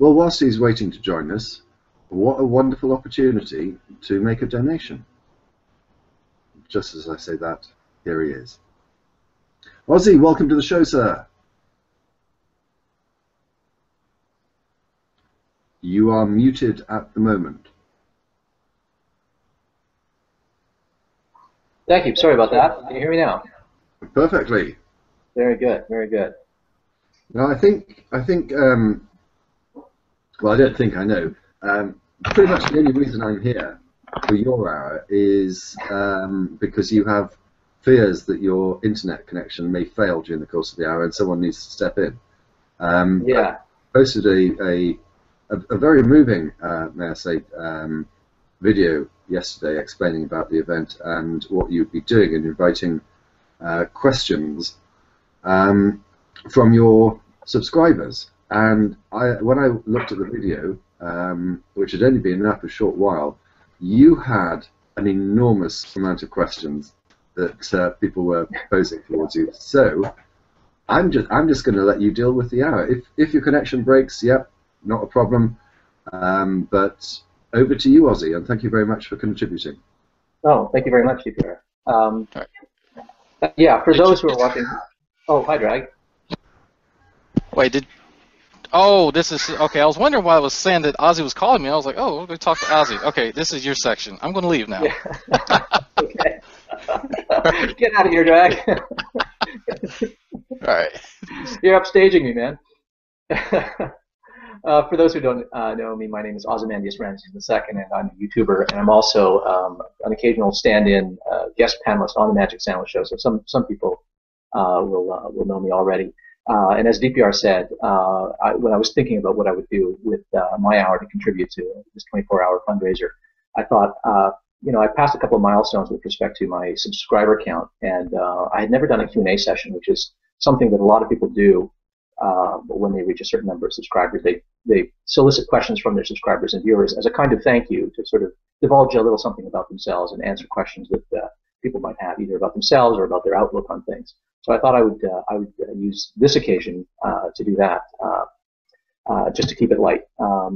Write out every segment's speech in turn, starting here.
Well, whilst he's waiting to join us, what a wonderful opportunity to make a donation. Just as I say that, here he is. Ozzy, welcome to the show, sir. You are muted at the moment. Thank you. Sorry about that. Can you hear me now? Perfectly. Very good. Very good. Now, I think. Well, I don't think I know. Pretty much the only reason I'm here for your hour is because you have fears that your internet connection may fail during the course of the hour and someone needs to step in. Yeah. I posted a very moving, may I say, video yesterday explaining about the event and what you'd be doing and inviting questions from your subscribers. And when I looked at the video, which had only been up a short while, you had an enormous amount of questions that people were posing towards you. So I'm just going to let you deal with the hour. If your connection breaks, yep, not a problem. But over to you, Ozzy, and thank you very much for contributing. Oh, thank you very much, DPR. Yeah, for those who are watching. Oh, hi, Drag. Wait, oh, this is, okay, I was wondering why I was saying that Ozzy was calling me. I was like, oh, we're going to talk to Ozzy. Okay, this is your section. I'm going to leave now. Yeah. Okay. Get out of here, Drag. All right. You're upstaging me, man. For those who don't know me, my name is Ozymandias Ramses II, and I'm a YouTuber, and I'm also an occasional stand-in guest panelist on the Magic Sandwich Show, so some people will know me already. And as DPR said, when I was thinking about what I would do with my hour to contribute to this 24-hour fundraiser, I thought, I passed a couple of milestones with respect to my subscriber count, and I had never done a Q&A session, which is something that a lot of people do when they reach a certain number of subscribers. They solicit questions from their subscribers and viewers as a kind of thank you to sort of divulge a little something about themselves and answer questions that people might have either about themselves or about their outlook on things. So I thought I would use this occasion to do that, just to keep it light.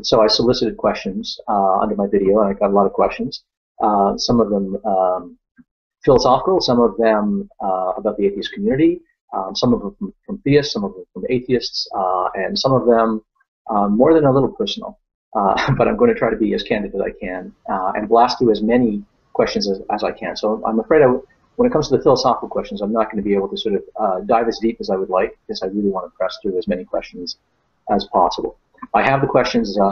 So I solicited questions under my video, and I got a lot of questions. Some of them philosophical, some of them about the atheist community, some of them from theists, some of them from atheists, and some of them more than a little personal. But I'm going to try to be as candid as I can and blast through as many questions as I can. So I'm afraid when it comes to the philosophical questions, I'm not going to be able to sort of dive as deep as I would like, because I really want to press through as many questions as possible. I have the questions that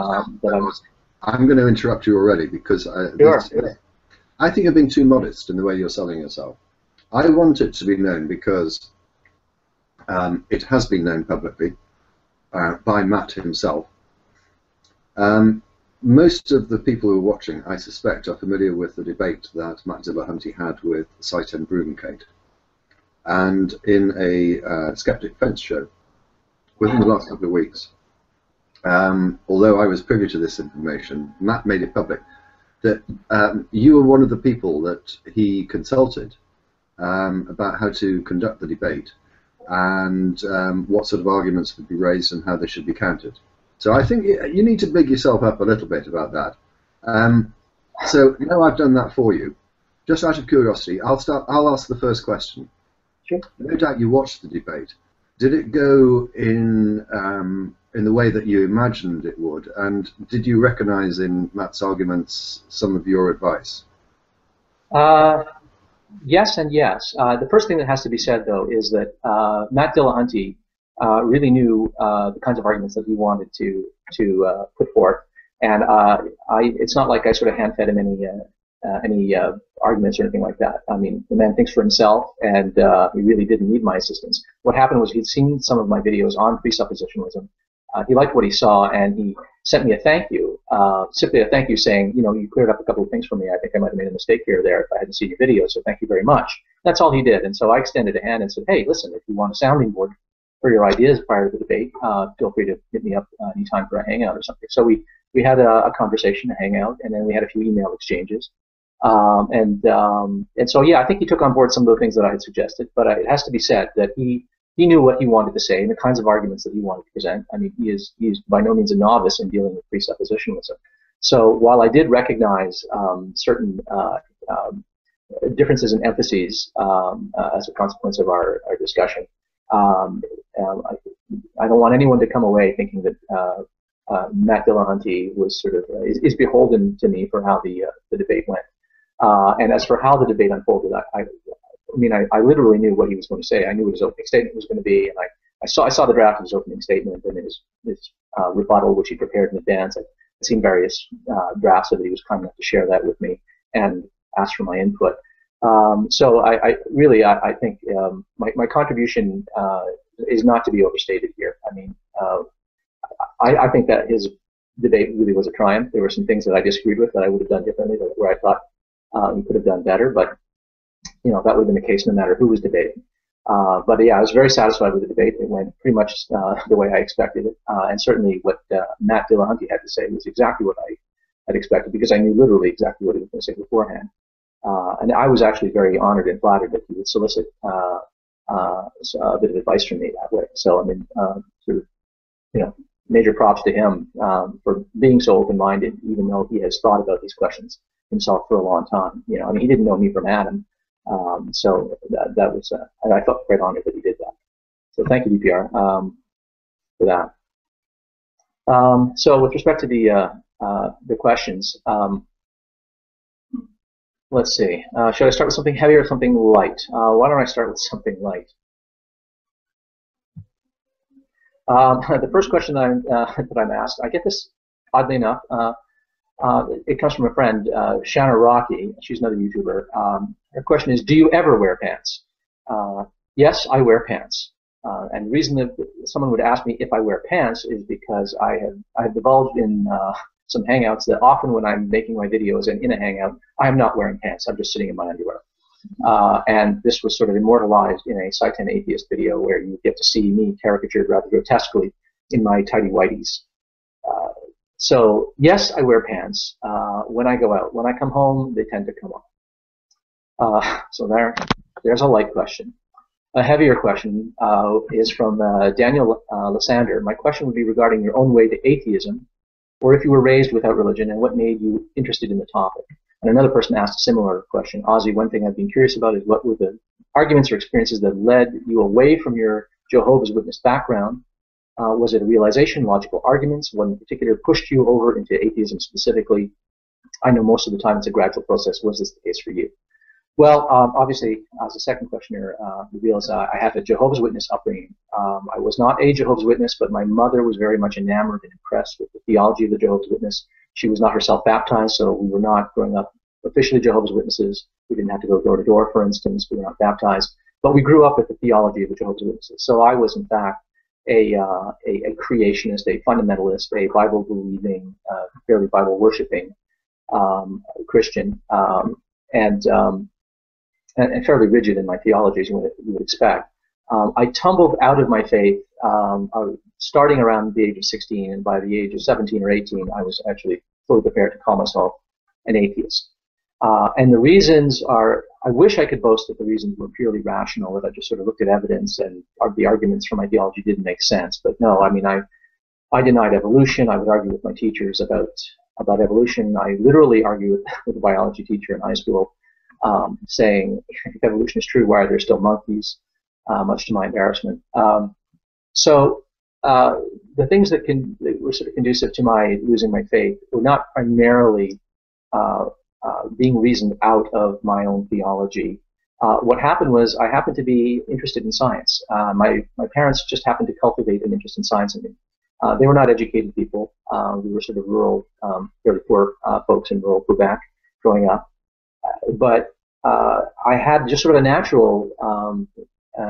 I'm going to interrupt you already because I think you're being too modest in the way you're selling yourself. I want it to be known because it has been known publicly by Matt himself. Most of the people who are watching, I suspect, are familiar with the debate that Matt Dillahunty had with Site and Brudenkate. And in a Skeptic Fence show, within the last couple of weeks, although I was privy to this information, Matt made it public that you were one of the people that he consulted about how to conduct the debate and what sort of arguments would be raised and how they should be countered. So I think you need to big yourself up a little bit about that. So now I've done that for you. Just out of curiosity, I'll ask the first question. Sure. No doubt you watched the debate. Did it go in the way that you imagined it would? And did you recognise in Matt's arguments some of your advice? Yes and yes. The first thing that has to be said, though, is that Matt Dillahunty really knew the kinds of arguments that he wanted to put forth, and it's not like I sort of hand-fed him any arguments or anything like that. I mean, the man thinks for himself, and he really didn't need my assistance. What happened was he'd seen some of my videos on presuppositionalism. He liked what he saw, and he sent me a thank you, simply a thank you saying, you cleared up a couple of things for me. I think I might have made a mistake here or there if I hadn't seen your video, so thank you very much. That's all he did. And so I extended a hand and said, hey, listen, if you want a sounding board for your ideas prior to the debate, feel free to hit me up anytime for a hangout or something. So we had a conversation, a hangout, and then we had a few email exchanges. And so, yeah, I think he took on board some of the things that I had suggested, but it has to be said that he he knew what he wanted to say and the kinds of arguments that he wanted to present. I mean, he is by no means a novice in dealing with presuppositionalism. So while I did recognize certain differences in emphases as a consequence of our discussion, I don't want anyone to come away thinking that Matt Dillahunty was sort of is beholden to me for how the debate went. And as for how the debate unfolded, I literally knew what he was going to say. I knew what his opening statement was going to be, and I saw the draft of his opening statement and his rebuttal, which he prepared in advance. I'd seen various drafts of it. He was kind enough to share that with me and asked for my input. So I think my contribution is not to be overstated here. I mean, I think that his debate really was a triumph. There were some things that I disagreed with that I would have done differently, where I thought he could have done better, but that would have been the case no matter who was debating. But yeah, I was very satisfied with the debate. It went pretty much the way I expected it, and certainly what Matt Dillahunty had to say was exactly what I had expected, because I knew literally exactly what he was going to say beforehand. And I was actually very honored and flattered that he would solicit a bit of advice from me that way. So I mean, major props to him for being so open-minded, even though he has thought about these questions himself for a long time. I mean, he didn't know me from Adam, so that was I felt quite honored that he did that. So thank you, DPR, for that. So with respect to the questions, let's see. Should I start with something heavy or something light? Why don't I start with something light? The first question that I'm asked, I get this oddly enough. It comes from a friend, Shanna Rockey. She's another YouTuber. Her question is, do you ever wear pants? Yes, I wear pants. And the reason that someone would ask me if I wear pants is because I have divulged in some hangouts that often when I'm making my videos and in a hangout, I am not wearing pants. I'm just sitting in my underwear. And this was sort of immortalized in a Sci-10 Atheist video where you get to see me caricatured rather grotesquely in my tidy whities. So yes, I wear pants when I go out. When I come home, they tend to come off. So there's a light question. A heavier question is from Daniel Lassander. My question would be regarding your own way to atheism, or if you were raised without religion, and what made you interested in the topic. And another person asked a similar question. Ozzy, one thing I've been curious about is what were the arguments or experiences that led you away from your Jehovah's Witness background? Was it a realization, logical arguments? What in particular pushed you over into atheism specifically? I know most of the time it's a gradual process. Was this the case for you? Well, obviously, as the second questioner reveals, I have a Jehovah's Witness upbringing. I was not a Jehovah's Witness, but my mother was very much enamored and impressed with the theology of the Jehovah's Witness. She was not herself baptized, so we were not growing up officially Jehovah's Witnesses. We didn't have to go door to door, for instance. We were not baptized. But we grew up with the theology of the Jehovah's Witnesses. So I was, in fact, a creationist, a fundamentalist, a Bible-believing, fairly Bible-worshipping Christian, and fairly rigid in my theology, as you would expect. I tumbled out of my faith starting around the age of 16, and by the age of 17 or 18, I was actually fully prepared to call myself an atheist. And the reasons are, I wish I could boast that the reasons were purely rational, that I just sort of looked at evidence and the arguments for my theology didn't make sense. But no, I mean, I denied evolution. I would argue with my teachers about evolution. I literally argued with a biology teacher in high school, saying, if evolution is true, why are there still monkeys? Much to my embarrassment. So the things that were sort of conducive to my losing my faith were not primarily being reasoned out of my own theology. What happened was I happened to be interested in science. My parents just happened to cultivate an interest in science in me. They were not educated people. We were sort of rural, fairly poor folks in rural Quebec growing up. But I had just sort of a natural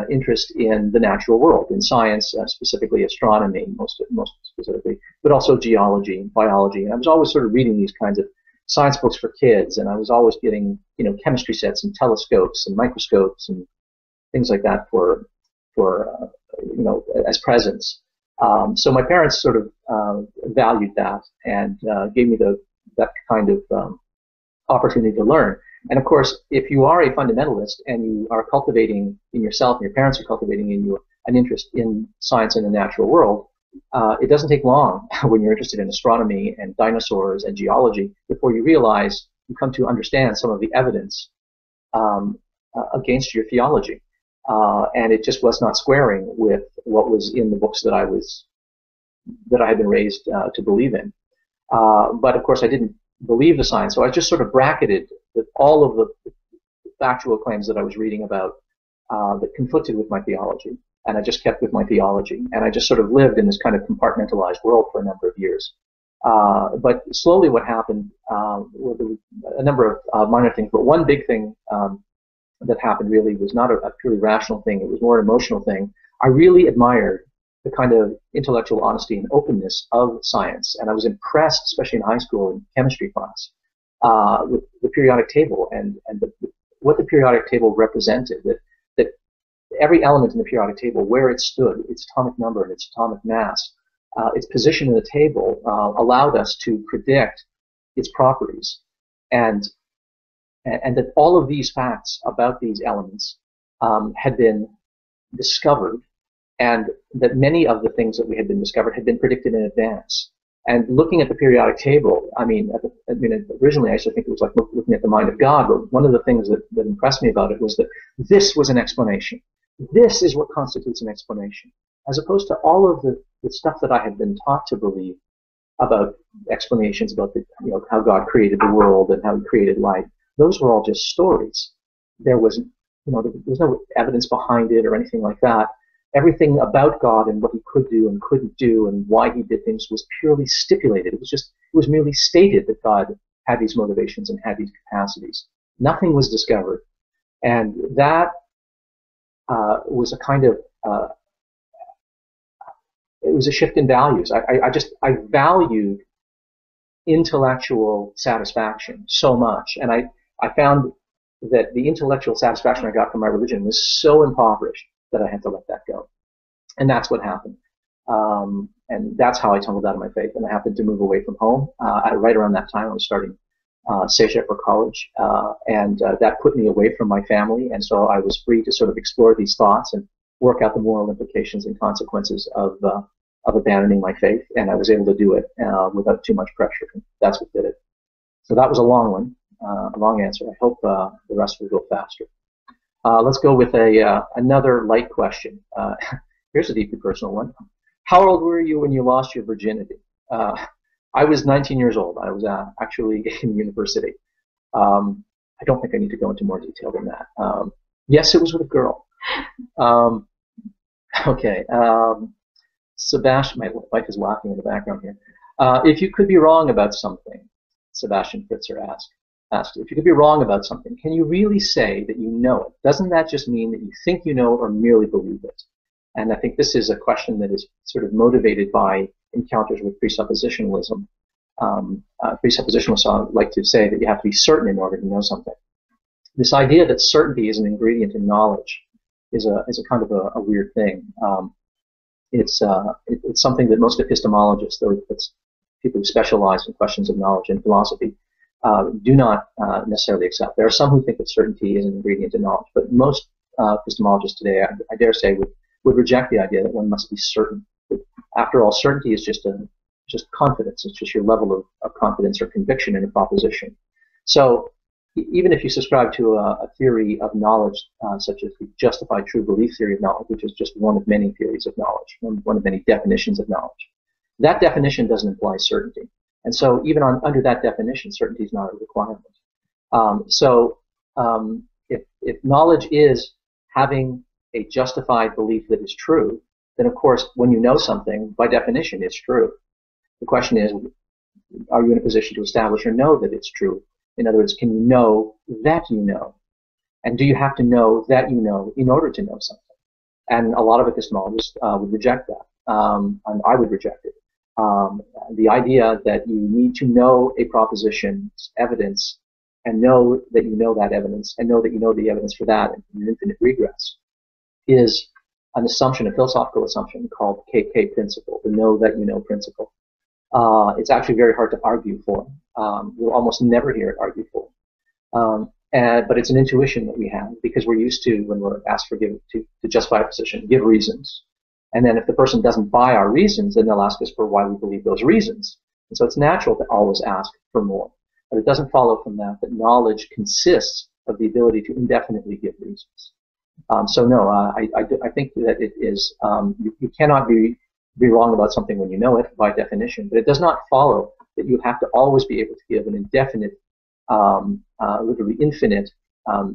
interest in the natural world, in science, specifically astronomy, most specifically, but also geology and biology. And I was always sort of reading these kinds of science books for kids, and I was always getting, chemistry sets and telescopes and microscopes and things like that for as presents. So my parents sort of valued that and gave me that kind of opportunity to learn. And of course, if you are a fundamentalist and you are cultivating in yourself, and your parents are cultivating in you an interest in science and the natural world, it doesn't take long when you're interested in astronomy and dinosaurs and geology before you realize you come to understand some of the evidence against your theology. And it just was not squaring with what was in the books that I had been raised to believe in. But of course, I didn't believe the science, so I just sort of bracketed all of the factual claims that I was reading about that conflicted with my theology, and I just kept with my theology, and I just sort of lived in this kind of compartmentalized world for a number of years. But slowly, what happened were a number of minor things, but one big thing that happened really was not a purely rational thing; it was more an emotional thing. I really admired the kind of intellectual honesty and openness of science. And I was impressed, especially in high school in chemistry class, with the periodic table and what the periodic table represented, that every element in the periodic table, where it stood, its atomic number and its atomic mass, its position in the table allowed us to predict its properties. And that all of these facts about these elements had been discovered, and that many of the things that had been discovered had been predicted in advance. And looking at the periodic table, originally I used to think it was like looking at the mind of God, but one of the things that impressed me about it was that this was an explanation. This is what constitutes an explanation, as opposed to all of the stuff that I had been taught to believe about explanations about how God created the world and how He created light. Those were all just stories. There was no evidence behind it or anything like that. Everything about God and what He could do and couldn't do and why He did things was purely stipulated. It was merely stated that God had these motivations and had these capacities. Nothing was discovered, and that was a kind of it was a shift in values. I valued intellectual satisfaction so much, and I found that the intellectual satisfaction I got from my religion was so impoverished that I had to let that go. And that's what happened. And that's how I tumbled out of my faith. And I happened to move away from home. Right around that time, I was starting CEGEP for college. And that put me away from my family. And so I was free to sort of explore these thoughts and work out the moral implications and consequences of abandoning my faith. And I was able to do it without too much pressure. That's what did it. So that was a long one, a long answer. I hope the rest will go faster. Let's go with another light question. Here's a deeply personal one. How old were you when you lost your virginity? I was 19 years old. I was actually in university. I don't think I need to go into more detail than that. Yes, it was with a girl. Okay. Sebastian, my wife is laughing in the background here. If you could be wrong about something, Sebastian Frintzer asked, if you could be wrong about something, can you really say that you know it? Doesn't that just mean that you think you know or merely believe it? And I think this is a question that is sort of motivated by encounters with presuppositionalism. Presuppositionalists like to say that you have to be certain in order to know something. This idea that certainty is an ingredient in knowledge is a kind of a weird thing. It's something that most epistemologists, or people who specialize in questions of knowledge and philosophy, do not necessarily accept. There are some who think that certainty is an ingredient in knowledge, but most epistemologists today, I dare say, would reject the idea that one must be certain. After all, certainty is just confidence. It's just your level of confidence or conviction in a proposition. So even if you subscribe to a theory of knowledge, such as the justified true belief theory of knowledge, which is just one of many theories of knowledge, one of many definitions of knowledge, that definition doesn't imply certainty. And so even under that definition, certainty is not a requirement. If knowledge is having a justified belief that is true, then of course when you know something, by definition, it's true. The question is, are you in a position to establish or know that it's true? In other words, can you know that you know? And do you have to know that you know in order to know something? And a lot of epistemologists would reject that, and I would reject it. The idea that you need to know a proposition's evidence and know that you know that evidence and know that you know the evidence for that in infinite regress is an assumption, a philosophical assumption called the KK principle, the know that you know principle. It's actually very hard to argue for. You'll almost never hear it argued for. but it's an intuition that we have because we're used to, when we're asked to justify a position, give reasons. And then if the person doesn't buy our reasons, then they'll ask us for why we believe those reasons. And so it's natural to always ask for more. But it doesn't follow from that knowledge consists of the ability to indefinitely give reasons. So no, I think that it is, you cannot be wrong about something when you know it by definition, but it does not follow that you have to always be able to give an indefinite, literally infinite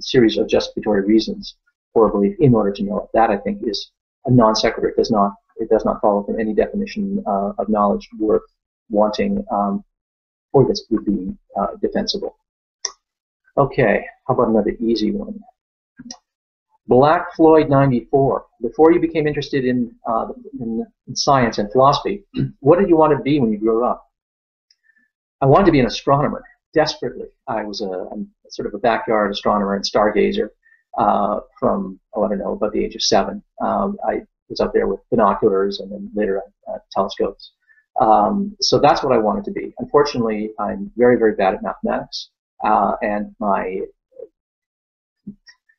series of justificatory reasons for a belief in order to know it. That, I think, is a non sequitur. It does not follow from any definition of knowledge worth wanting or that would be defensible. Okay, how about another easy one? Black Floyd 94. Before you became interested in science and philosophy, what did you want to be when you grew up? I wanted to be an astronomer, desperately. I was I'm sort of a backyard astronomer and stargazer from, I don't know, about the age of 7. I was up there with binoculars and then later telescopes. So that's what I wanted to be. Unfortunately, I'm very, very bad at mathematics, and my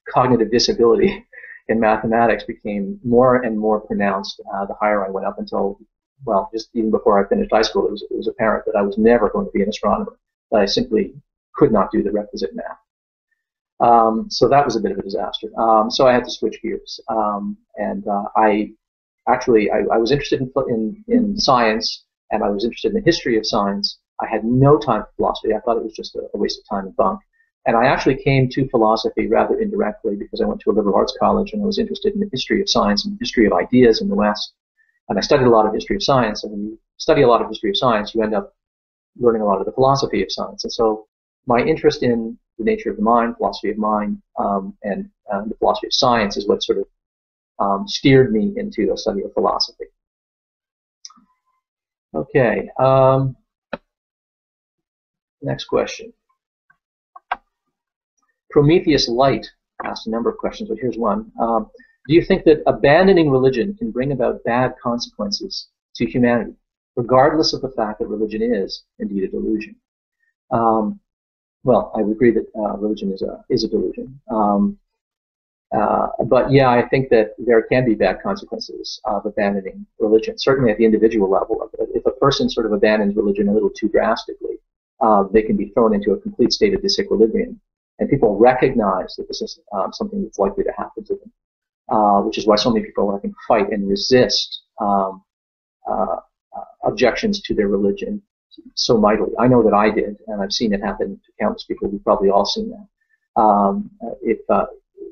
cognitive disability in mathematics became more and more pronounced the higher I went up until, well, just even before I finished high school, it was apparent that I was never going to be an astronomer, that I simply could not do the requisite math. So that was a bit of a disaster. So I had to switch gears. And I was interested in science, and I was interested in the history of science. I had no time for philosophy. I thought it was just a waste of time and bunk. And I actually came to philosophy rather indirectly because I went to a liberal arts college and I was interested in the history of science and the history of ideas in the West. And I studied a lot of history of science. And when you study a lot of history of science, you end up learning a lot of the philosophy of science. And so my interest in the nature of the mind, philosophy of mind, and the philosophy of science is what sort of steered me into a study of philosophy. Okay. Next question. Prometheus Light asked a number of questions, but here's one. Do you think that abandoning religion can bring about bad consequences to humanity, regardless of the fact that religion is indeed a delusion? Well, I would agree that religion is a delusion. But yeah, I think that there can be bad consequences of abandoning religion, certainly at the individual level. If a person sort of abandons religion a little too drastically, they can be thrown into a complete state of disequilibrium. And people recognize that this is something that's likely to happen to them, which is why so many people, I think, fight and resist objections to their religion so mightily. I know that I did, and I've seen it happen to countless people. We've probably all seen that.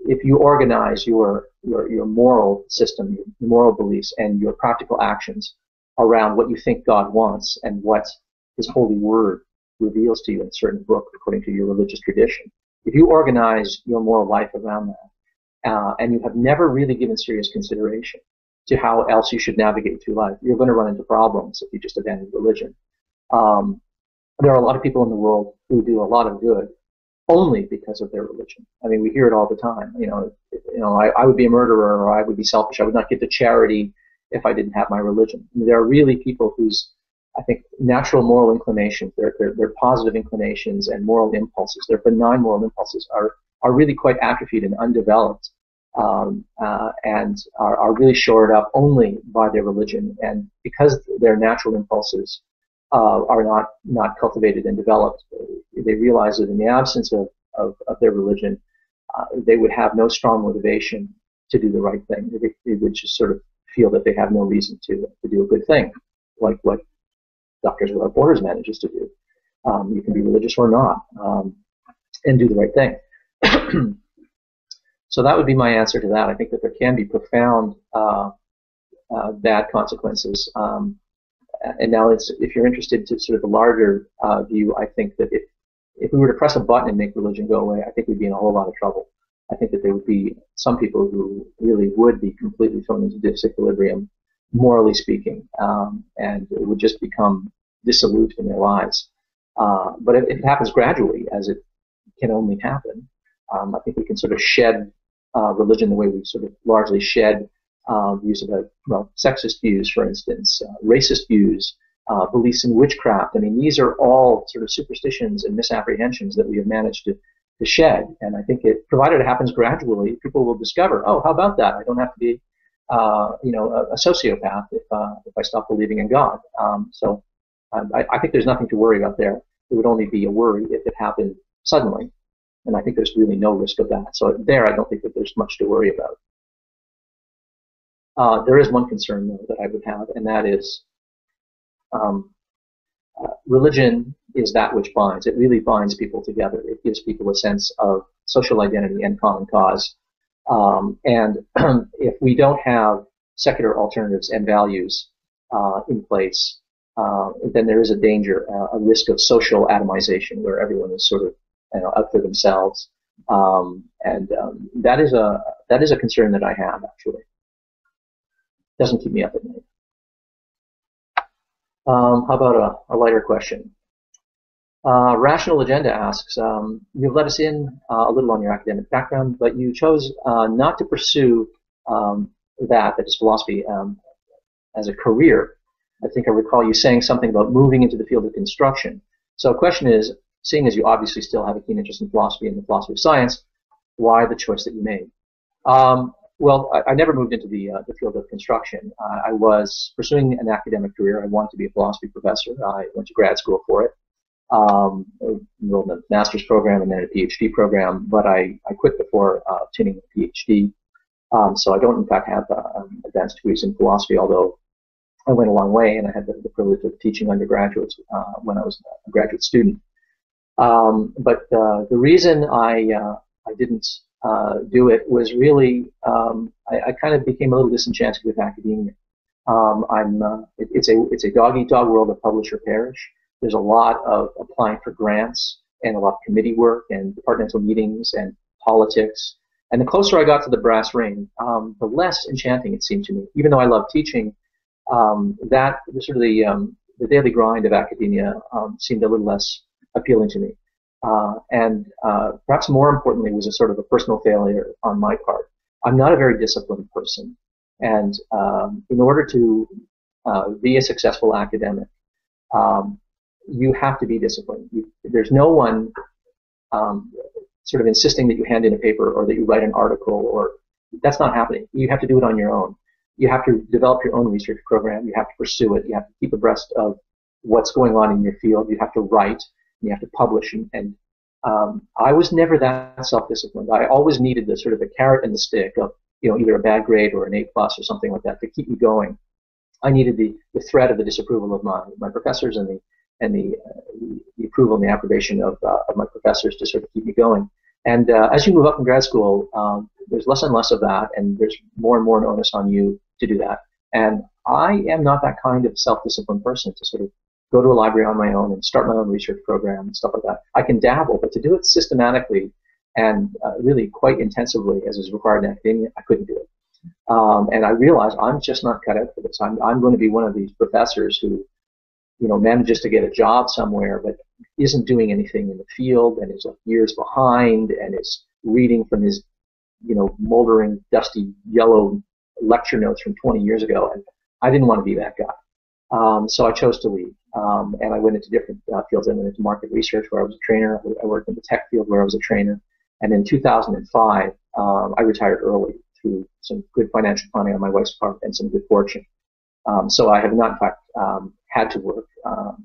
If you organize your moral system, your moral beliefs, and your practical actions around what you think God wants and what His holy word reveals to you in a certain book according to your religious tradition, if you organize your moral life around that, and you have never really given serious consideration to how else you should navigate through life, you're going to run into problems if you just abandon religion. There are a lot of people in the world who do a lot of good only because of their religion. I mean, we hear it all the time. I would be a murderer, or I would be selfish. I would not give to charity if I didn't have my religion. I mean, there are really people whose, I think, natural moral inclinations, their positive inclinations and moral impulses, their benign moral impulses are really quite atrophied and undeveloped, and are really shored up only by their religion. And because their natural impulses are not cultivated and developed, they realize that in the absence of their religion, they would have no strong motivation to do the right thing. They would just sort of feel that they have no reason to do a good thing, like what Doctors Without Borders manages to do. You can be religious or not, and do the right thing. So that would be my answer to that. I think that there can be profound bad consequences. And now, if you're interested to sort of the larger view, I think that if we were to press a button and make religion go away, I think we'd be in a whole lot of trouble. I think that there would be some people who really would be completely thrown into disequilibrium, morally speaking, and it would just become dissolute in their lives. But if it happens gradually, as it can only happen, I think we can sort of shed religion the way we've sort of largely shed views about, sexist views, for instance, racist views, beliefs in witchcraft. I mean, these are all sort of superstitions and misapprehensions that we have managed to shed. And I think provided it happens gradually, people will discover, oh, how about that? I don't have to be, a sociopath if I stop believing in God. So I think there's nothing to worry about there. It would only be a worry if it happened suddenly. And I think there's really no risk of that. So there, I don't think that there's much to worry about. There is one concern, though, that I would have, and that is religion is that which binds. It really binds people together. It gives people a sense of social identity and common cause. And if we don't have secular alternatives and values in place, then there is a danger, a risk of social atomization, where everyone is sort of out for themselves. That is a concern that I have, actually. Doesn't keep me up at night. How about a lighter question? Rational Agenda asks, you've let us in a little on your academic background, but you chose not to pursue that is philosophy, as a career. I think I recall you saying something about moving into the field of construction. So the question is, seeing as you obviously still have a keen interest in philosophy and the philosophy of science, why the choice that you made? Well, I never moved into the field of construction. I was pursuing an academic career. I wanted to be a philosophy professor. I went to grad school for it. Enrolled in a master's program and then a PhD program, but I quit before obtaining a PhD. So I don't, in fact, have advanced degrees in philosophy, although I went a long way, and I had the privilege of teaching undergraduates when I was a graduate student. But the reason I didn't do it was really I kind of became a little disenchanted with academia. It's a dog-eat-dog world of publish or perish. There's a lot of applying for grants and a lot of committee work and departmental meetings and politics. And the closer I got to the brass ring, the less enchanting it seemed to me. Even though I love teaching, the daily grind of academia seemed a little less appealing to me. And perhaps more importantly was a sort of a personal failure on my part. I'm not a very disciplined person. And in order to be a successful academic, you have to be disciplined. There's no one sort of insisting that you hand in a paper or that you write an article, or that's not happening. You have to do it on your own. You have to develop your own research program. You have to pursue it. You have to keep abreast of what's going on in your field. You have to write. You have to publish. And I was never that self-disciplined. I always needed the sort of the carrot and the stick of either a bad grade or an A+ or something like that to keep me going. I needed the threat of the disapproval of my professors and the approval and the approbation of my professors to sort of keep me going. And as you move up in grad school, there's less and less of that, and there's more and more onus on you to do that. And I am not that kind of self-disciplined person to sort of go to a library on my own and start my own research program and stuff like that. I can dabble, but to do it systematically and really quite intensively, as is required in academia, I couldn't do it. And I realized I'm just not cut out for this. I'm going to be one of these professors who, manages to get a job somewhere, but isn't doing anything in the field and is like years behind and is reading from his, moldering, dusty, yellow lecture notes from 20 years ago. And I didn't want to be that guy. So I chose to leave. And I went into different fields. I went into market research, where I was a trainer. I worked in the tech field, where I was a trainer. And in 2005, I retired early through some good financial planning on my wife's part and some good fortune. So I have not, in fact, had to work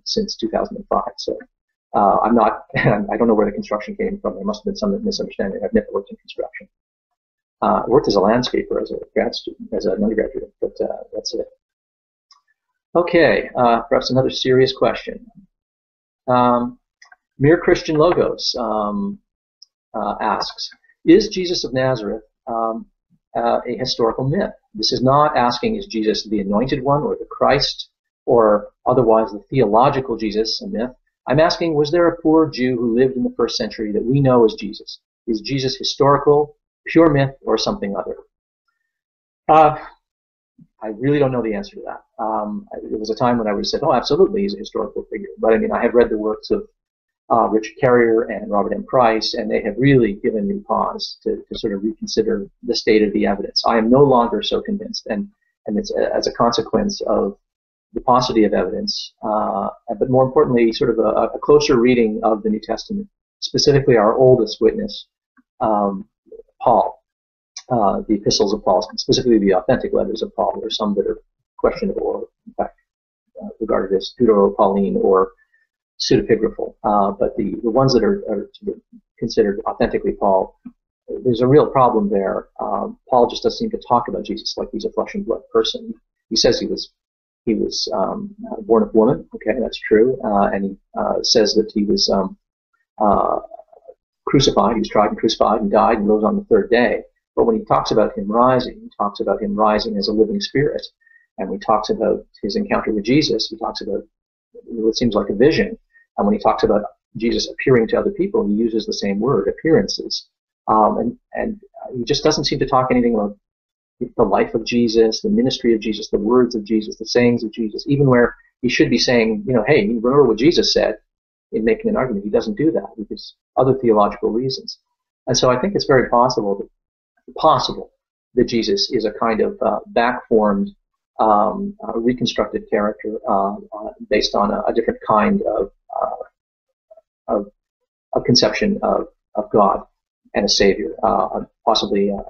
since 2005. So I'm not, I don't know where the construction came from. There must have been some misunderstanding. I've never worked in construction. I worked as a landscaper as a grad student, as an undergraduate, but that's it. Okay, perhaps another serious question. MereChristianLogos asks, is Jesus of Nazareth a historical myth? This is not asking, is Jesus the anointed one or the Christ or otherwise the theological Jesus a myth? I'm asking, was there a poor Jew who lived in the first century that we know as Jesus? Is Jesus historical, pure myth, or something other? I really don't know the answer to that. There was a time when I would have said, oh, absolutely, he's a historical figure. But I mean, I have read the works of Richard Carrier and Robert M. Price, and they have really given me pause to sort of reconsider the state of the evidence. I am no longer so convinced, and it's as a consequence of the paucity of evidence, but more importantly, sort of a closer reading of the New Testament specifically our oldest witness, Paul, the epistles of Paul, specifically the authentic letters of Paul. There are some that are questionable, or in fact regarded as Deutero-Pauline or pseudepigraphal. But the ones that are sort of considered authentically Paul, there's a real problem there. Paul just doesn't seem to talk about Jesus like he's a flesh and blood person. He says he was born of woman. Okay, that's true. And he says that he was crucified. He was tried and crucified and died and rose on the third day. But when he talks about him rising, he talks about him rising as a living spirit. And when he talks about his encounter with Jesus, he talks about what seems like a vision. And when he talks about Jesus appearing to other people, he uses the same word, appearances. And he just doesn't seem to talk anything about the life of Jesus, the ministry of Jesus, the words of Jesus, the sayings of Jesus, even where he should be saying, hey, remember what Jesus said in making an argument. He doesn't do that because other theological reasons. And so I think it's very possible that Jesus is a kind of back-formed, reconstructed character based on a different kind of conception of God and a savior, possibly a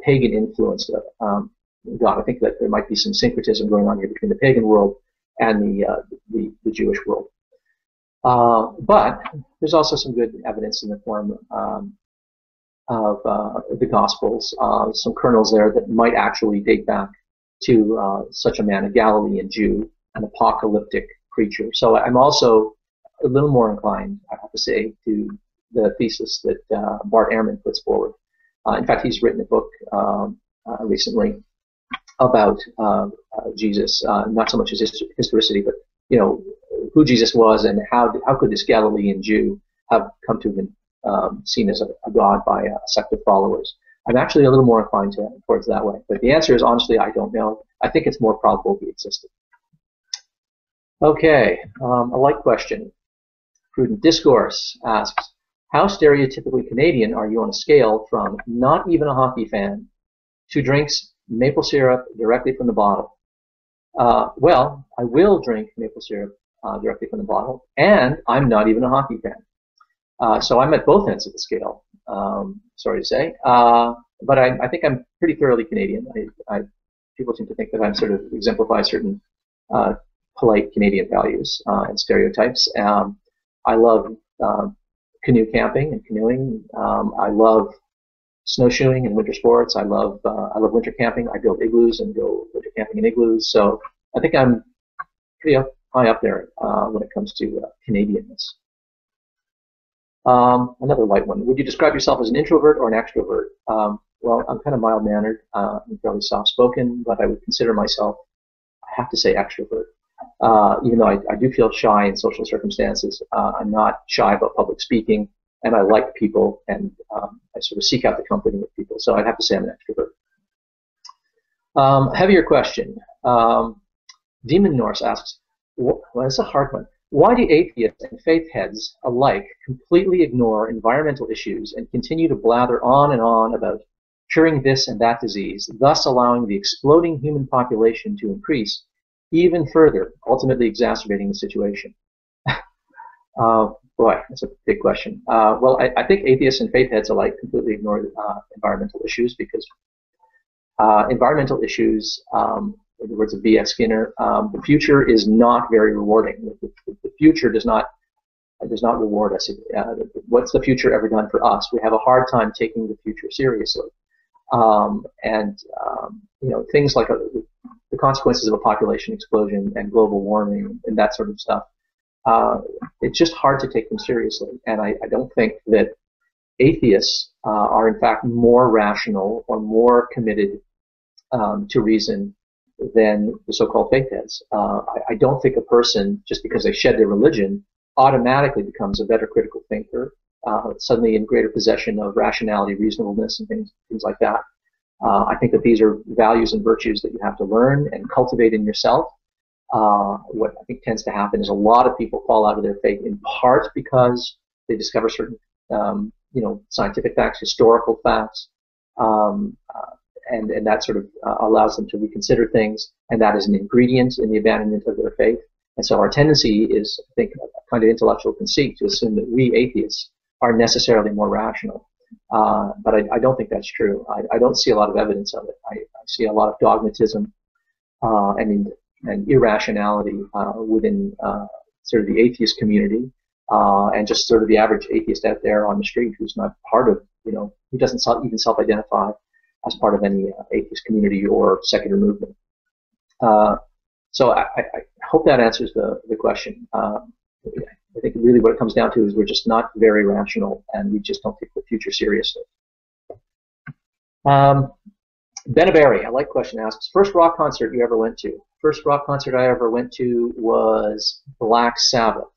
pagan influenced God. I think that there might be some syncretism going on here between the pagan world and the Jewish world. But there's also some good evidence in the form of the Gospels, some kernels there that might actually date back to such a man, a Galilean Jew, an apocalyptic preacher. So I'm also a little more inclined, I have to say, to the thesis that Bart Ehrman puts forward. In fact, he's written a book recently about Jesus, not so much his historicity, but who Jesus was and how could this Galilean Jew have come to have been seen as a god by a sect of followers. I'm actually a little more inclined towards that way. But the answer is, honestly, I don't know. I think it's more probable he existed. Okay, a like question. Prudent Discourse asks, how stereotypically Canadian are you on a scale from not even a hockey fan to drinks maple syrup directly from the bottle? Well, I will drink maple syrup directly from the bottle, and I'm not even a hockey fan. So I'm at both ends of the scale, sorry to say. But I think I'm pretty thoroughly Canadian. People seem to think that I'm sort of exemplify certain polite Canadian values and stereotypes. I love canoe camping and canoeing. I love snowshoeing and winter sports. I love winter camping. I build igloos and go winter camping in igloos. So I think I'm pretty high up there when it comes to Canadianness. Another light one. Would you describe yourself as an introvert or an extrovert? Well, I'm kind of mild-mannered and fairly soft-spoken, but I would consider myself, I have to say, extrovert. Even though I do feel shy in social circumstances, I'm not shy about public speaking, and I like people, and I sort of seek out the company of people. So I'd have to say I'm an extrovert. Heavier question. demonorse asks, well, it's a hard one. Why do atheists and faith heads alike completely ignore environmental issues and continue to blather on and on about curing this and that disease, thus allowing the exploding human population to increase even further, ultimately exacerbating the situation? Boy, that's a big question. Well, I think atheists and faith heads alike completely ignore environmental issues because environmental issues, in the words of B.F. Skinner, the future is not very rewarding. The future does not reward us. What's the future ever done for us? We have a hard time taking the future seriously. Things like the consequences of a population explosion and global warming and that sort of stuff, it's just hard to take them seriously. And I don't think that atheists are in fact more rational or more committed to reason than the so-called faith heads. I don't think a person, just because they shed their religion, automatically becomes a better critical thinker, suddenly in greater possession of rationality, reasonableness, and things like that. I think that these are values and virtues that you have to learn and cultivate in yourself. What I think tends to happen is a lot of people fall out of their faith in part because they discover certain, scientific facts, historical facts, and that sort of allows them to reconsider things, and that is an ingredient in the abandonment of their faith. And so our tendency is, I think, a kind of intellectual conceit to assume that we atheists are necessarily more rational. But I don't think that's true. I don't see a lot of evidence of it. I see a lot of dogmatism and irrationality within sort of the atheist community, and just sort of the average atheist out there on the street who's not part of, who doesn't even self-identify as part of any atheist community or secular movement. So I hope that answers the question. I think really what it comes down to is we're just not very rational, and we just don't take the future seriously. Benaberry, I like question asks, first rock concert you ever went to? First rock concert I ever went to was Black Sabbath,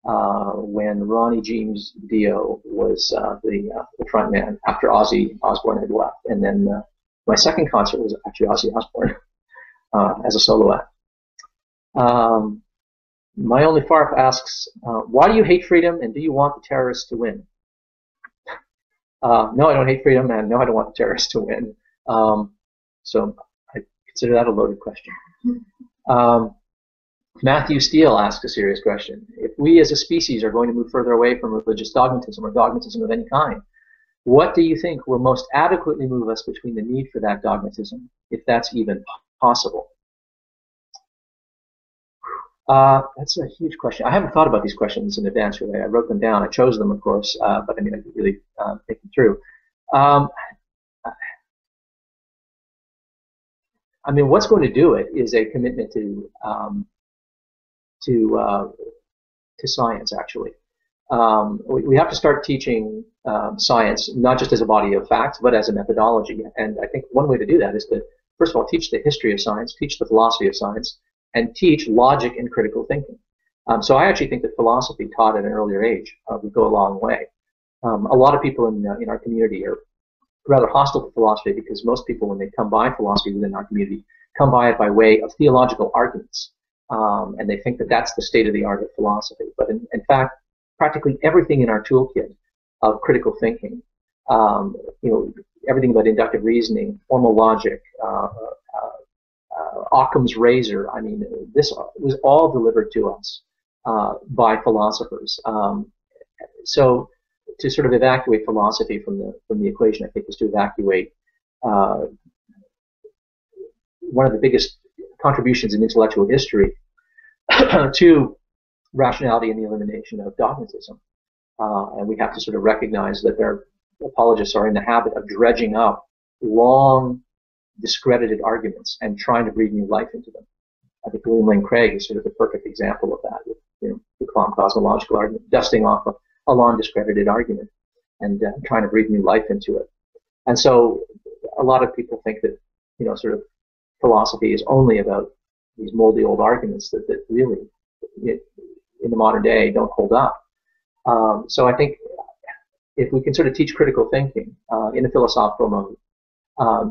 when Ronnie James Dio was the front man after Ozzy Osbourne had left. And then my second concert was actually Ozzy Osbourne as a solo act. MyOnlyFarph asks, why do you hate freedom, and do you want the terrorists to win? No, I don't hate freedom, and no, I don't want the terrorists to win. So I consider that a loaded question. Mathew Steele asks a serious question. If we as a species are going to move further away from religious dogmatism or dogmatism of any kind, what do you think will most adequately move us between the need for that dogmatism, if that's even possible? That's a huge question. I haven't thought about these questions in advance, really. I wrote them down. I chose them, of course, but I mean, I didn't really think them through. I mean, what's going to do it is a commitment to science, actually. We have to start teaching science, not just as a body of facts, but as a methodology. And I think one way to do that is to, first of all, teach the history of science, teach the philosophy of science, and teach logic and critical thinking. So I actually think that philosophy taught at an earlier age would go a long way. A lot of people in our community are rather hostile to philosophy because most people, when they come by philosophy within our community, come by it by way of theological arguments. And they think that that's the state of the art of philosophy. But in fact, practically everything in our toolkit of critical thinking, everything about inductive reasoning, formal logic, Occam's razor, I mean, this was all delivered to us by philosophers. So to sort of evacuate philosophy from the equation, I think, is to evacuate one of the biggest contributions in intellectual history to rationality and the elimination of dogmatism. And we have to sort of recognize that their apologists are in the habit of dredging up long, discredited arguments and trying to breathe new life into them. I think William Lane Craig is sort of the perfect example of that, with the quantum cosmological argument, dusting off a long, discredited argument and trying to breathe new life into it. And so a lot of people think that, sort of philosophy is only about these moldy old arguments that really, in the modern day, don't hold up. So I think if we can sort of teach critical thinking in a philosophical mode,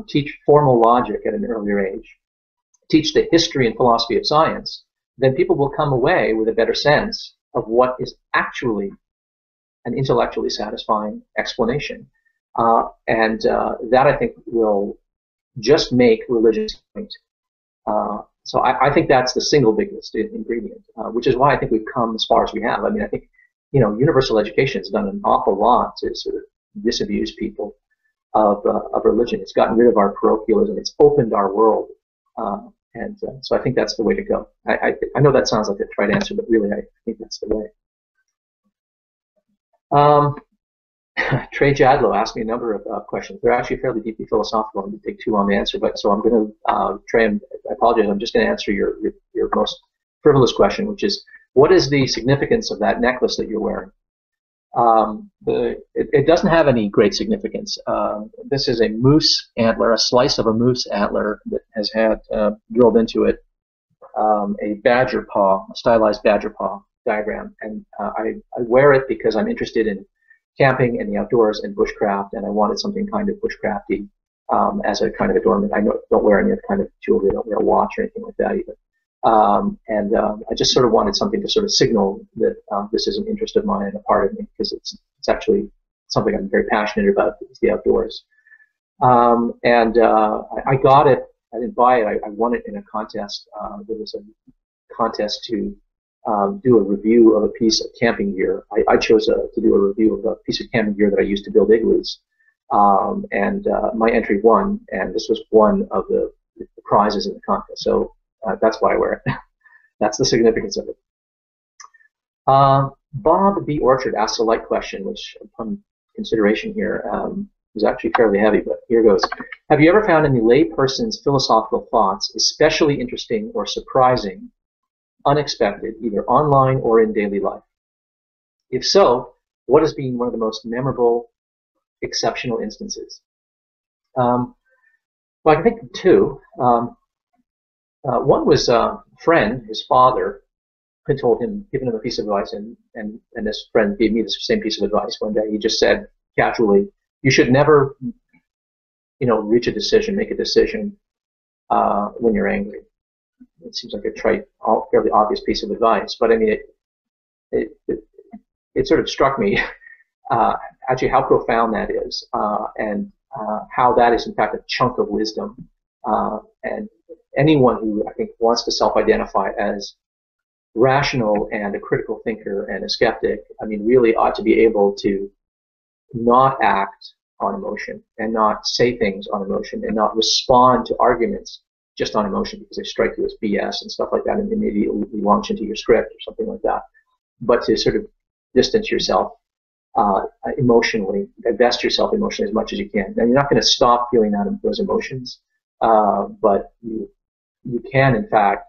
teach formal logic at an earlier age, teach the history and philosophy of science, then people will come away with a better sense of what is actually an intellectually satisfying explanation. And that, I think, will just make religion point. So I think that's the single biggest ingredient, which is why I think we've come as far as we have. I mean, I think, universal education has done an awful lot to sort of disabuse people of religion. It's gotten rid of our parochialism. It's opened our world. So I think that's the way to go. I know that sounds like a trite answer, but really I think that's the way. Trey Jadlow asked me a number of questions. They're actually fairly deeply philosophical and take too long to answer, but so I'm going to, Trey, I apologize, I'm just going to answer your most frivolous question, which is, what is the significance of that necklace that you're wearing? It doesn't have any great significance. This is a moose antler, a slice of a moose antler that has had drilled into it a badger paw, a stylized badger paw diagram. And I wear it because I'm interested in camping and the outdoors and bushcraft, and I wanted something kind of bushcrafty as a kind of adornment. I don't wear any other kind of jewelry. I don't wear a watch or anything like that either. I just sort of wanted something to sort of signal that this is an interest of mine and a part of me, because it's actually something I'm very passionate about, is the outdoors. I got it. I didn't buy it. I won it in a contest. There was a contest to do a review of a piece of camping gear. I chose to do a review of a piece of camping gear that I used to build igloos. And my entry won, and this was one of the prizes in the contest. So that's why I wear it. That's the significance of it. Bob B. Orchard asks a light question, which upon consideration here is actually fairly heavy, but here goes. Have you ever found any layperson's philosophical thoughts especially interesting or surprising, unexpected, either online or in daily life? If so, what has been one of the most memorable, exceptional instances? Well, I can think of two. One was a friend, his father, had told him, given him a piece of advice, and this friend gave me the same piece of advice one day. He just said casually, you should never, reach a decision, make a decision when you're angry. It seems like a trite, fairly obvious piece of advice, but I mean, it sort of struck me actually how profound that is, and how that is in fact a chunk of wisdom. And anyone who I think wants to self-identify as rational and a critical thinker and a skeptic, I mean, really ought to be able to not act on emotion and not say things on emotion and not respond to arguments just on emotion because they strike you as BS and stuff like that, and immediately launch into your script or something like that. But to sort of distance yourself emotionally, divest yourself emotionally as much as you can. And you're not going to stop feeling those emotions, but you can, in fact,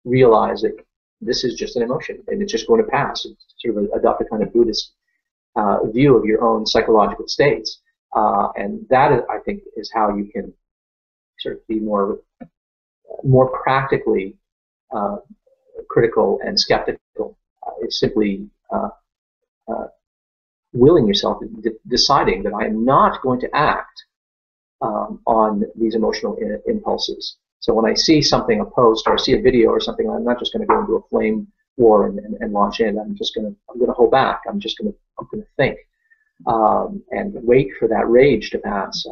realize that this is just an emotion and it's just going to pass. It's sort of adopt a kind of Buddhist view of your own psychological states, and that I think is how you can sort of be more practically critical and skeptical. It's simply willing yourself, deciding that I am not going to act on these emotional impulses. So when I see something, a post, or I see a video or something, I'm not just going to go into a flame war and launch in. I'm going to hold back. I'm going to think and wait for that rage to pass.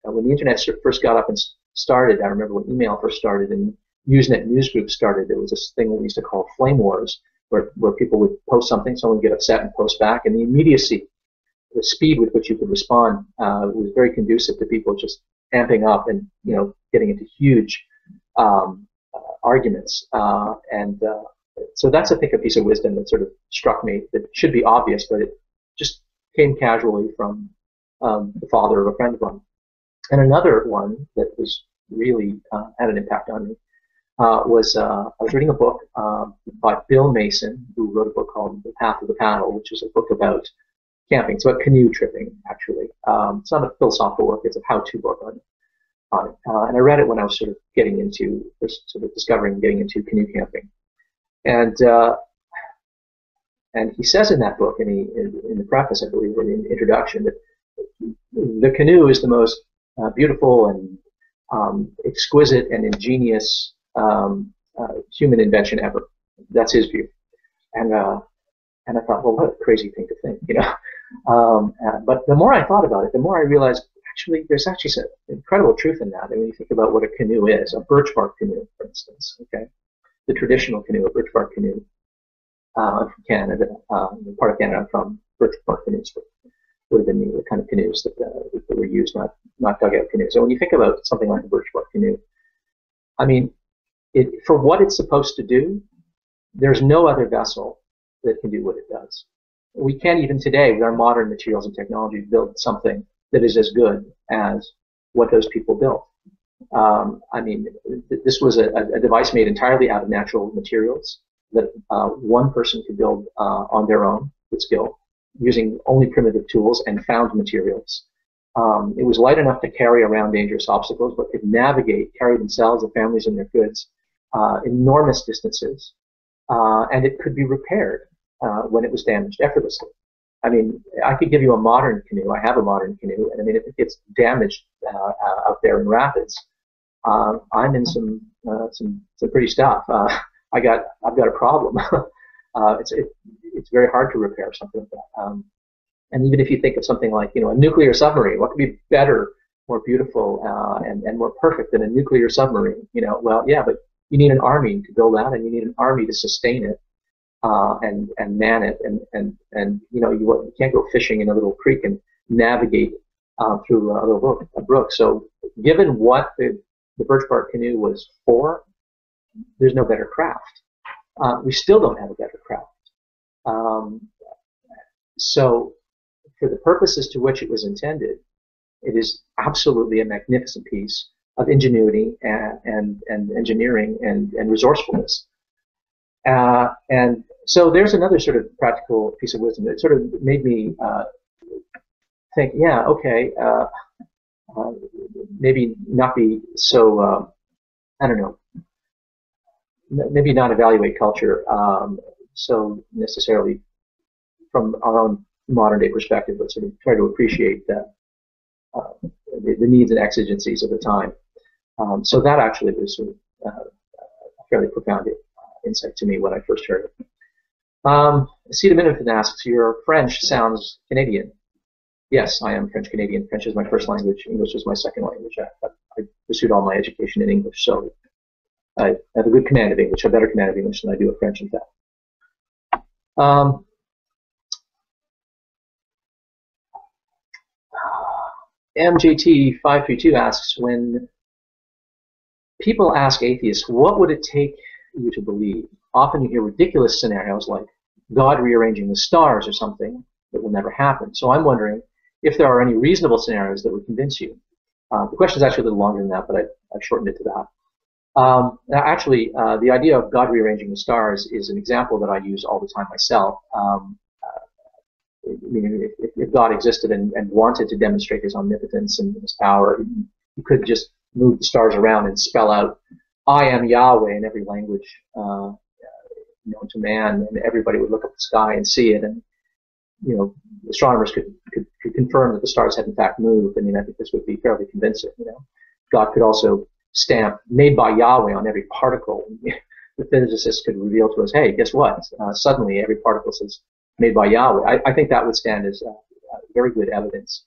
When the internet first got up and started, I remember when email first started and Usenet newsgroups started, there was this thing that we used to call flame wars, where people would post something, someone would get upset and post back, and the immediacy, the speed with which you could respond was very conducive to people just amping up and getting into huge arguments. So that's, I think, a piece of wisdom that sort of struck me that should be obvious, but it just came casually from the father of a friend of mine. And another one that was really had an impact on me was I was reading a book by Bill Mason, who wrote a book called The Path of the Paddle, which is a book about camping. It's about canoe tripping, actually. It's not a philosophical work, it's a how-to book on it. And I read it when I was sort of getting into, discovering getting into canoe camping. And he says in that book, in the preface, I believe, or in the introduction, that the canoe is the most beautiful and exquisite and ingenious human invention ever. That's his view. And I thought, well, what a crazy thing to think, but the more I thought about it, the more I realized, actually, there's actually some incredible truth in that. And when you think about what a canoe is, a birch bark canoe, for instance, okay, the traditional canoe, a birch bark canoe, from Canada, part of Canada I'm from, birch bark canoes would have been the kind of canoes that were used, not dugout canoes. So when you think about something like a birch bark canoe, I mean, for what it's supposed to do, there's no other vessel that can do what it does. We can't even today, with our modern materials and technology, build something that is as good as what those people built. I mean, this was a device made entirely out of natural materials that one person could build on their own with skill, using only primitive tools and found materials. It was light enough to carry around dangerous obstacles, but could navigate, carry themselves, their families, and their goods enormous distances, and it could be repaired when it was damaged effortlessly. I mean, I could give you a modern canoe. I have a modern canoe, and I mean, if it gets damaged out there in rapids, I'm in some pretty stuff. I've got a problem. It's very hard to repair something like that. And even if you think of something like a nuclear submarine, what could be better, more beautiful, and more perfect than a nuclear submarine? Well, yeah, but you need an army to build that, and you need an army to sustain it and man it, and you can't go fishing in a little creek and navigate through a brook. So given what the birch bark canoe was for, there's no better craft. We still don't have a better craft. So for the purposes to which it was intended, it is absolutely a magnificent piece of ingenuity and engineering and resourcefulness. And so there's another sort of practical piece of wisdom that sort of made me think, yeah, okay, maybe not be so, I don't know, maybe not evaluate culture so necessarily from our own modern day perspective, but sort of try to appreciate the needs and exigencies of the time. So that actually was sort of a fairly profound insight to me when I first heard it. Acetominophen asks, your French sounds Canadian. Yes, I am French Canadian. French is my first language. English is my second language. I pursued all my education in English, so I have a good command of English, a better command of English than I do of French, in fact. MJT532 asks, when people ask atheists, what would it take you to believe? Often you hear ridiculous scenarios like God rearranging the stars or something that will never happen. So I'm wondering if there are any reasonable scenarios that would convince you. The question is actually a little longer than that, but I've shortened it to that. Actually, the idea of God rearranging the stars is an example that I use all the time myself. Meaning, if God existed and wanted to demonstrate his omnipotence and his power, he could just move the stars around and spell out, I am Yahweh in every language known to man, and everybody would look up the sky and see it, and astronomers could confirm that the stars had in fact moved. I mean, I think this would be fairly convincing. God could also stamp "made by Yahweh" on every particle. The physicists could reveal to us, hey, guess what? Suddenly every particle says "made by Yahweh." I think that would stand as very good evidence,